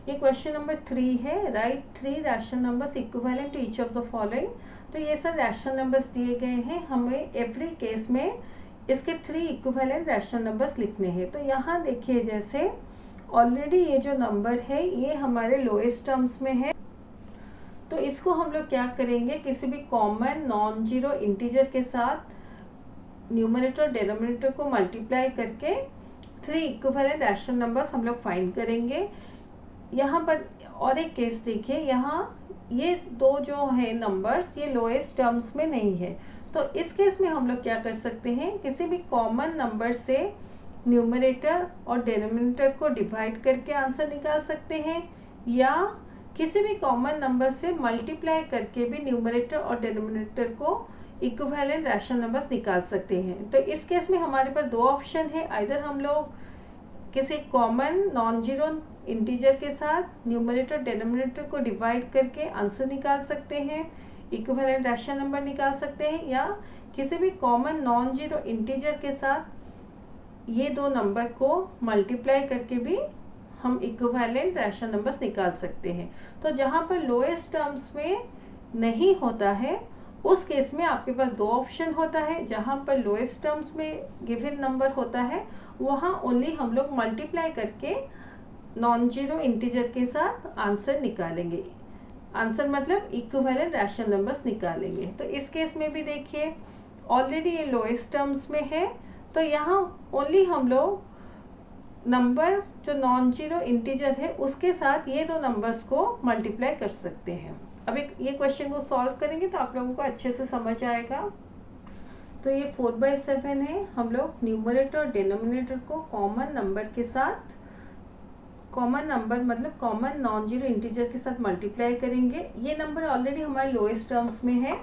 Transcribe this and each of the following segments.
ये question number 3 है, right 3 rational numbers equivalent to each of the following. तो ये सब रैशनल नंबर्स दिए गए हैं, हमें एवरी केस में इसके 3 इक्विवेलेंट रैशनल नंबर्स लिखने हैं। तो यहाँ देखिए, जैसे ऑलरेडी ये जो नंबर है ये हमारे लोएस्ट टर्म्स में है, तो इसको हम लोग क्या करेंगे, किसी भी कॉमन नॉन जीरो इंटीजर के साथ न्यूमरेटर और डिनोमिनेटर को मल्टीप्लाई करके 3 इक्विवेलेंट रैशनल नंबर्स हम लोग फाइंड करेंगे। यहाँ पर और एक केस देखिए, यहाँ ये दो जो है नंबर्स ये लोएस्ट टर्म्स में नहीं है, तो इस केस में हम लोग क्या कर सकते हैं, किसी भी कॉमन नंबर से न्यूमरेटर और डिनोमिनेटर को डिवाइड करके आंसर निकाल सकते हैं, या किसी भी कॉमन नंबर से मल्टीप्लाई करके भी न्यूमरेटर और डिनोमिनेटर को इक्विवेलेंट रैशनल नंबर्स निकाल सकते हैं। तो इस केस में हमारे पास दो ऑप्शन है, आइदर हम लोग किसी कॉमन नॉन जीरो इंटीजर के साथ न्यूमरेटर डिनोमिनेटर को डिवाइड करके आंसर निकाल सकते हैं, इक्विवेलेंट रैशनल नंबर निकाल सकते हैं, या किसी भी कॉमन नॉन जीरो इंटीजर के साथ ये दो नंबर को मल्टीप्लाई करके भी हम इक्विवेलेंट रैशनल नंबर्स निकाल सकते हैं। तो जहाँ पर लोएस्ट टर्म्स में नहीं होता है उस केस में आपके पास दो ऑप्शन होता है, जहाँ पर लोएस्ट टर्म्स में गिवन नंबर होता है वहाँ ओनली हम लोग मल्टीप्लाई करके नॉन जीरो इंटीजर के साथ आंसर निकालेंगे, आंसर मतलब इक्विवेलेंट रैशनल नंबर्स निकालेंगे। तो इस केस में भी देखिए ऑलरेडी ये लोएस्ट टर्म्स में है, तो यहाँ ओनली हम लोग नंबर जो नॉन जीरो इंटीजर है उसके साथ ये दो नंबर्स को मल्टीप्लाई कर सकते हैं। अब एक ये क्वेश्चन को सॉल्व करेंगे तो आप लोगों को अच्छे से समझ आएगा। तो ये 4/7 है, हम लोग न्यूमरेटर और डिनोमिनेटर को कॉमन नंबर के साथ, कॉमन नंबर मतलब कॉमन नॉन जीरो इंटीजर के साथ मल्टीप्लाई करेंगे। ये नंबर ऑलरेडी हमारे लोएस्ट टर्म्स में है,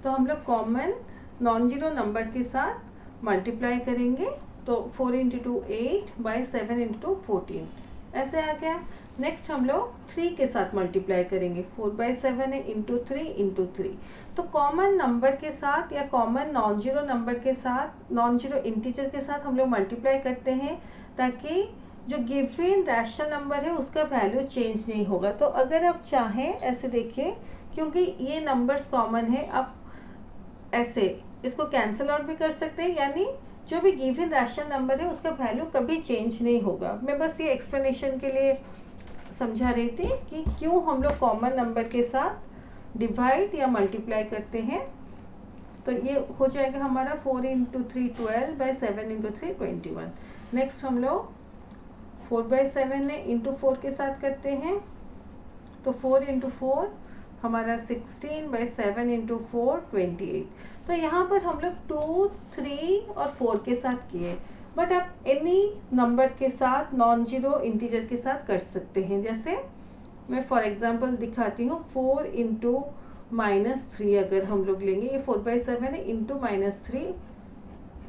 तो हम लोग कॉमन नॉन जीरो नंबर के साथ मल्टीप्लाई करेंगे। तो 4 × 2 8 बाई 7 × 2 14 ऐसे आ गया। नेक्स्ट हम लोग 3 के साथ मल्टीप्लाई करेंगे, 4/7 है इंटू 3 तो कॉमन नंबर के साथ या कॉमन नॉन जीरो नंबर के साथ, नॉन जीरो इंटीजर के साथ हम लोग मल्टीप्लाई करते हैं ताकि जो गिवन रैशनल नंबर है उसका वैल्यू चेंज नहीं होगा। तो अगर आप चाहें ऐसे देखिए, क्योंकि ये नंबर्स कॉमन है, आप ऐसे इसको कैंसिल आउट भी कर सकते हैं, यानी जो भी गिवन रैशनल नंबर है उसका वैल्यू कभी चेंज नहीं होगा। मैं बस ये एक्सप्लेनेशन के लिए समझा रही थी कि क्यों हम लोग कॉमन नंबर के साथ डिवाइड या मल्टीप्लाई करते हैं। तो ये हो जाएगा हमारा 4 × 3 12 बाई 7 × 3 21। नेक्स्ट हम लोग 4/7 ने इंटू 4 के साथ करते हैं, तो 4 × 4 हमारा 16/7 × 4 28। तो यहाँ पर हम लोग 2, 3 और 4 के साथ किए, बट आप एनी नंबर के साथ नॉन जीरो इंटीजर के साथ कर सकते हैं। जैसे मैं फॉर एग्जांपल दिखाती हूँ, 4 × -3 अगर हम लोग लेंगे, ये 4/7 है, इंटू -3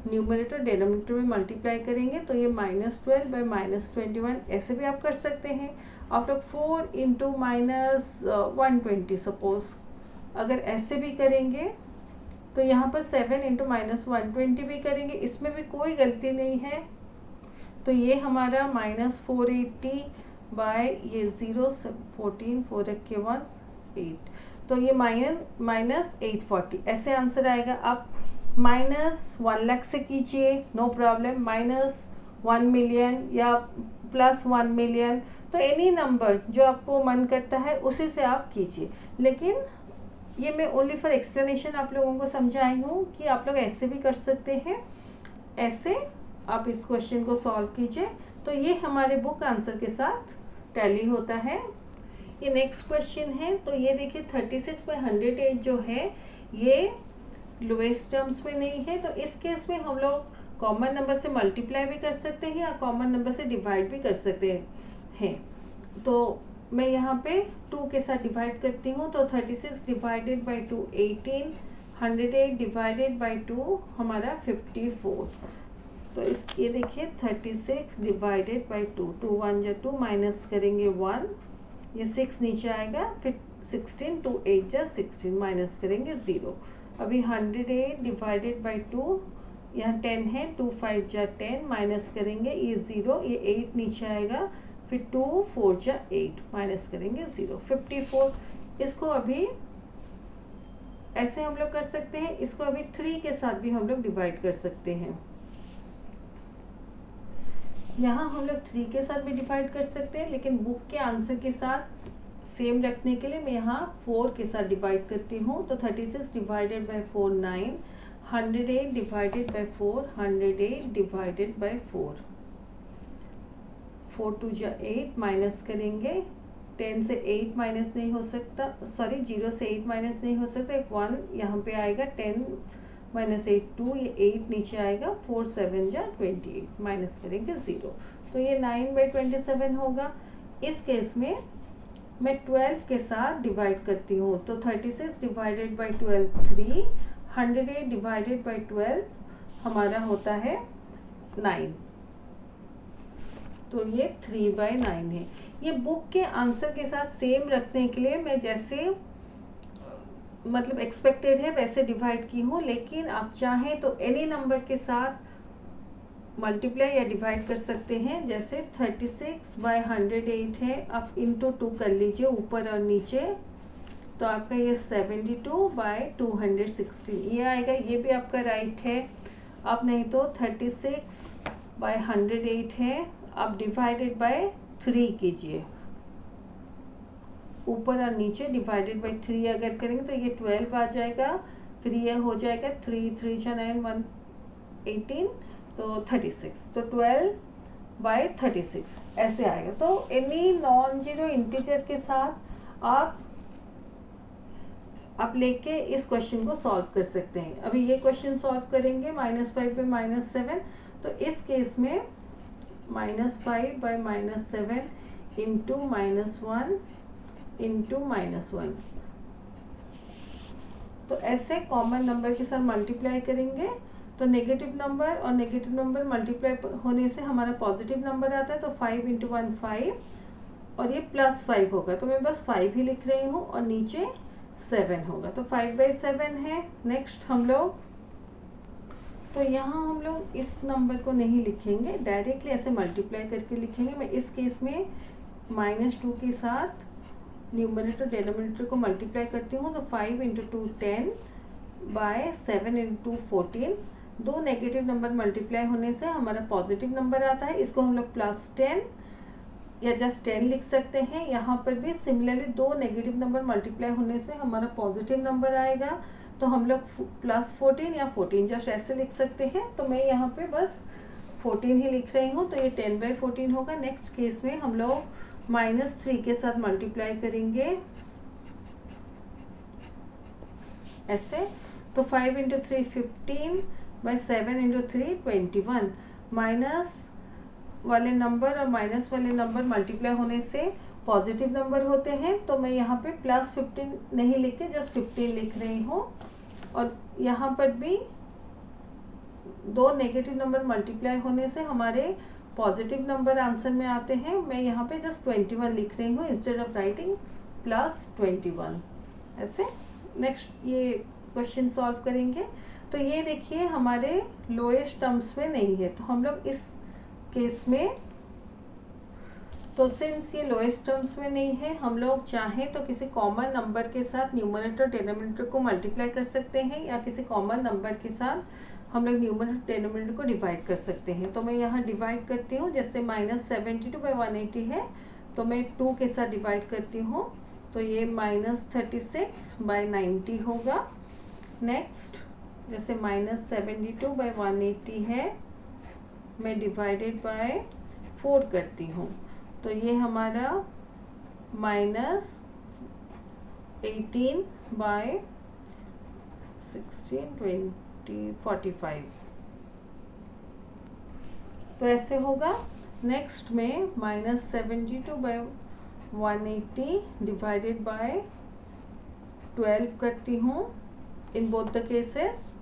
न्यूमरेटर डिनोमिनेटर में मल्टीप्लाई करेंगे तो ये -12 बाई -21 ऐसे भी आप कर सकते हैं। आप लोग 4 × -120 सपोज अगर ऐसे भी करेंगे तो यहाँ पर 7 × -120 भी करेंगे, इसमें भी कोई गलती नहीं है। तो ये हमारा -480 बाय ये 0 14 4 रखे 1 8, तो ये -840 ऐसे आंसर आएगा। आप -1 लाख से कीजिए, नो प्रॉब्लम, -1 मिलियन या +1 मिलियन, तो एनी नंबर जो आपको मन करता है उसी से आप कीजिए। लेकिन ये मैं ओनली फॉर एक्सप्लेनेशन आप लोगों को समझाई हूँ कि आप लोग ऐसे भी कर सकते हैं, ऐसे आप इस क्वेश्चन को सॉल्व कीजिए। तो ये हमारे बुक आंसर के साथ टैली होता है। ये नेक्स्ट क्वेश्चन है, तो ये देखिए 36/108 जो है ये लोएस्ट टर्म्स में नहीं है, तो इस केस में हम लोग कॉमन नंबर से मल्टीप्लाई भी कर सकते हैं या कॉमन नंबर से डिवाइड भी कर सकते हैं। तो मैं यहाँ पे 2 के साथ डिवाइड करती हूँ, तो 36 डिवाइडेड बाई 2 18, 108 डिवाइडेड बाई 2 हमारा 54। तो इस ये देखिए 36 डिवाइडेड बाई 2, 2 1 जा 2 माइनस करेंगे 1, ये 6 नीचे आएगा, फिर 16 2 8 जा 16 माइनस करेंगे 0। अभी 108 डिवाइडेड बाई 2, यहाँ 10 है, 2 5 जा 10 माइनस करेंगे ये 0, ये 8 नीचे आएगा, फिर 2 4 जा 8 माइनस करेंगे 0। 54 इसको अभी ऐसे हम लोग कर सकते हैं, इसको अभी 3 के साथ भी हम लोग डिवाइड कर सकते हैं। यहाँ हम लोग 3 के साथ भी डिवाइड कर सकते हैं, लेकिन बुक के आंसर के साथ सेम रखने के लिए मैं यहाँ 4 के साथ डिवाइड करती हूँ। तो 36 divided by 4 9, 108 divided by 4 108 divided by 4, 4 2 जा 8 माइनस करेंगे 10 से 8 माइनस नहीं हो सकता, सॉरी 0 से 8 माइनस नहीं हो सकता, एक 1 यहाँ पे आएगा, 10 माइनस 8 2, ये 8 नीचे आएगा, 4 7 जा 28 माइनस करेंगे 0। तो ये 9/27 होगा। इस केस में मैं 12 के साथ डिवाइड करती हूँ। तो 36 डिवाइडेड बाई 12 3, 108 डिवाइडेड बाई 12 हमारा होता है 9। तो ये 3/9 है। ये बुक के आंसर के साथ सेम रखने के लिए मैं जैसे मतलब एक्सपेक्टेड है वैसे डिवाइड की हूँ, लेकिन आप चाहें तो एनी नंबर के साथ मल्टीप्लाई या डिवाइड कर सकते हैं। जैसे 36/108 है, आप इंटू 2 कर लीजिए ऊपर और नीचे, तो आपका ये 72/216 ये आएगा। ये भी आपका राइट है। अब नहीं तो 36/108 है, आप डिवाइडेड बाय 3 कीजिए, ऊपर और नीचे डिवाइडेड बाय 3 अगर करेंगे तो ये 12 आ जाएगा। फिर ये हो जाएगा 3 3 जा 9 1 18, तो 36, तो 12/36 ऐसे आएगा। तो एनी नॉन जीरो इंटीजर के साथ आप लेके इस क्वेश्चन को सॉल्व कर सकते हैं। अभी ये क्वेश्चन सॉल्व करेंगे -5 by -7, तो इस केस में -5 by -7 इंटू -1 इंटू -1, तो ऐसे कॉमन नंबर के साथ मल्टीप्लाई करेंगे तो नेगेटिव नंबर और नेगेटिव नंबर मल्टीप्लाई होने से हमारा पॉजिटिव नंबर आता है। तो 5 × 1 5, और ये +5 होगा, तो मैं बस 5 ही लिख रही हूँ, और नीचे 7 होगा, तो 5/7 है। नेक्स्ट हम लोग, तो यहाँ हम लोग इस नंबर को नहीं लिखेंगे, डायरेक्टली ऐसे मल्टीप्लाई करके लिखेंगे। मैं इस केस में -2 के साथ न्यूमरेटर डिनोमिनेटर को मल्टीप्लाई करती हूँ। तो 5 × 2 10 बाय 7 × 2 14, दो नेगेटिव नंबर मल्टीप्लाई होने से हमारा पॉजिटिव नंबर आता है। इसको हम लोग +10 या जस्ट 10 लिख सकते हैं। यहाँ पर भी सिमिलरली दो नेगेटिव नंबर मल्टीप्लाई होने से हमारा पॉजिटिव नंबर आएगा, तो हम लोग +14 या 14 जस्ट ऐसे लिख सकते हैं। तो मैं यहाँ पे बस 14 ही लिख रही हूँ, तो ये 10/14 होगा। नेक्स्ट केस में हम लोग -3 के साथ मल्टीप्लाई करेंगे ऐसे, तो 5 × 3 15 बाय 7 × 3 21। माइनस वाले नंबर और माइनस वाले नंबर मल्टीप्लाई होने से पॉजिटिव नंबर होते हैं, तो मैं यहाँ पे +15 नहीं लिख के जस्ट 15 लिख रही हूँ। और यहाँ पर भी दो नेगेटिव नंबर मल्टीप्लाई होने से हमारे पॉजिटिव नंबर आंसर में आते हैं। मैं यहाँ पे जस्ट 21 लिख रही हूँ इंस्टेड ऑफ राइटिंग +21 ऐसे। नेक्स्ट ये क्वेश्चन सॉल्व करेंगे। तो ये देखिए हमारे लोएस्ट टर्म्स में नहीं है, तो हम लोग इस केस में, तो सिंस ये लोएस्ट टर्म्स में नहीं है, हम लोग चाहें तो किसी कॉमन नंबर के साथ न्यूमरेटर डिनोमिनेटर को मल्टीप्लाई कर सकते हैं, या किसी कॉमन नंबर के साथ हम लोग न्यूमरेटर डिनोमिनेटर को डिवाइड कर सकते हैं। तो मैं यहाँ डिवाइड करती हूँ, जैसे -72/180 है, तो मैं 2 के साथ डिवाइड करती हूँ, तो ये -36/90 होगा। नेक्स्ट, जैसे -72/180 है, मैं डिवाइडेड बाय 4 करती हूँ, तो ये हमारा -18/16 20 45, तो ऐसे होगा। नेक्स्ट में -72/180 डिवाइडेड बाय 12 करती हूँ इन बोथ द केसेस,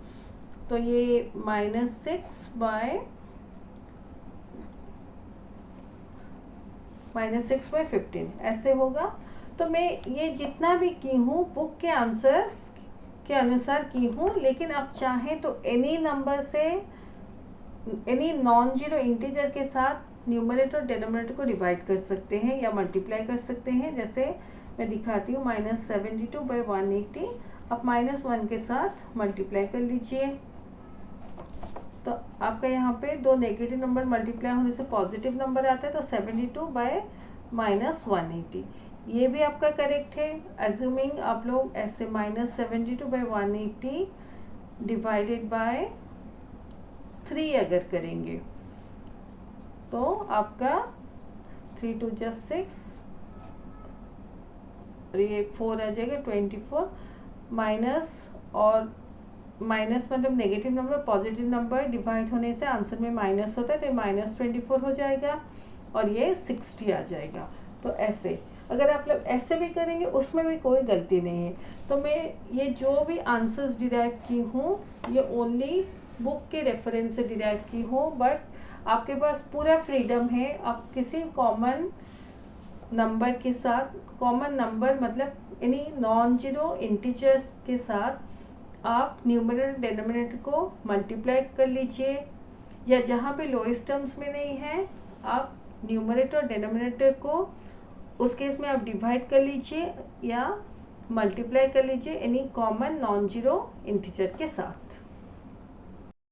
तो ये -6/15 ऐसे होगा। तो मैं ये जितना भी की हूँ बुक के आंसर्स के अनुसार की हूँ, लेकिन आप चाहें तो एनी नंबर से, एनी नॉन जीरो इंटीजर के साथ न्यूमरेटर और डिनोमिनेटर को डिवाइड कर सकते हैं या मल्टीप्लाई कर सकते हैं। जैसे मैं दिखाती हूँ, -72/180 आप -1 के साथ मल्टीप्लाई कर लीजिए। तो आपका यहाँ पे दो नेगेटिव नंबर मल्टीप्लाई होने से पॉजिटिव नंबर आता है, तो 72/-180 ये भी आपका करेक्ट है। एज्यूमिंग आप लोग ऐसे -72/180 डिवाइडेड बाय 3 अगर करेंगे तो आपका 3 2 जा 6 और ये 4 आ जाएगा 24 माइनस, और माइनस मतलब negative number, positive number divide होने से आंसर में माइनस होता है, तो ये -24 हो जाएगा और ये 60 आ जाएगा। तो ऐसे अगर आप लोग ऐसे भी करेंगे उसमें भी कोई गलती नहीं है। तो मैं ये जो भी आंसर्स डिराइव की हूँ ये ओनली बुक के रेफरेंस से डिराइव की हूँ, बट आपके पास पूरा फ्रीडम है। आप किसी कॉमन नंबर के साथ, कॉमन नंबर मतलब यानी नॉन जीरो इंटीजर्स के साथ आप न्यूमरेटर डिनोमिनेटर को मल्टीप्लाई कर लीजिए, या जहाँ पे लोएस्ट टर्म्स में नहीं है आप न्यूमरेटर और डिनोमिनेटर को उस केस में आप डिवाइड कर लीजिए या मल्टीप्लाई कर लीजिए any common noun zero integer के साथ।